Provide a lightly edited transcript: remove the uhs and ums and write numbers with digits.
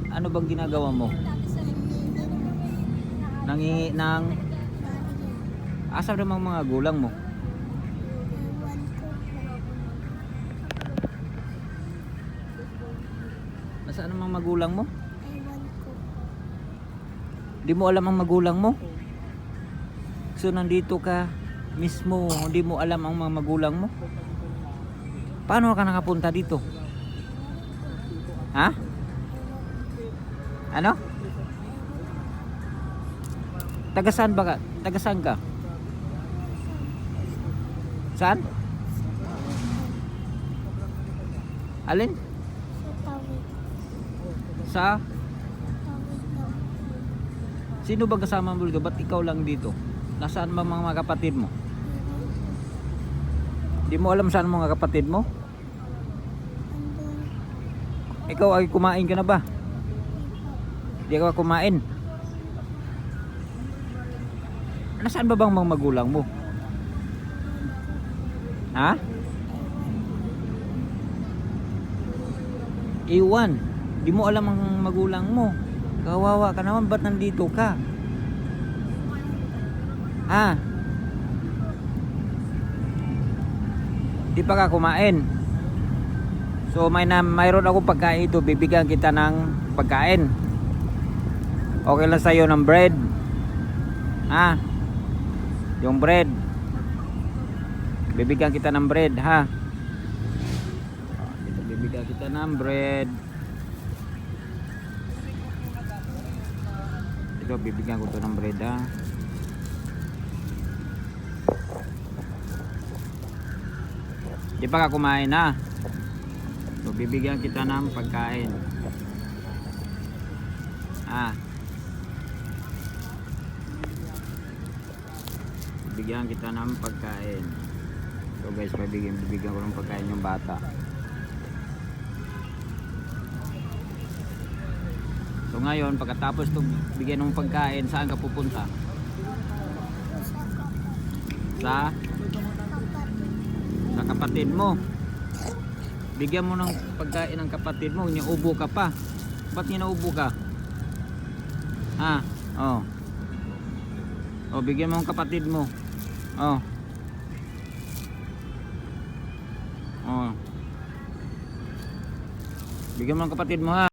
Ano bang ginagawa mo? Nangingi ng... Asa namang mga gulang mo? Nasaan ang mga magulang mo? Di mo alam ang magulang mo? So nandito ka mismo, hindi mo alam ang mga magulang mo? Paano ka nakapunta dito? Ha? Ano? Taga saan ba ka? Taga saan ka? Saan? Alin? Sa? Sino ba kasama mo dito? Ba't ikaw lang dito? Nasaan ba mga kapatid mo? Di mo alam saan mga kapatid mo? Ikaw ay kumain ka na ba? Di ka kumain. Nasaan ba bang mga magulang mo? Ha? Iwan. Di mo alam ang magulang mo. Kawawa ka naman, ba't nandito ka? Ha? Di pa ka kumain. So mayroon akong pagkain ito, bibigyan kita ng pagkain. Okay lang sa'yo ng bread. Ha? Yung bread. Bibigyan kita ng bread, ha? Ito, bibigyan kita ng bread. Ito, bibigyan ko to ng bread, ha? Di pa ka kumain, ha? So bibigyan kita ng pagkain. Bibigyan kita ng pagkain. So guys, bibigyan ko ng pagkain yung bata. So ngayon, pagkatapos to bigyan ng pagkain, saan ka pupunta? Sa kapatid mo. Bigyan mo ng pagkain ng kapatid mo, niubo ka pa. Ba't ninaubo ka? Ha? Oh. Oh, bigyan mo ng kapatid mo. Oh. Oh. Bigyan mo ng kapatid mo, ha.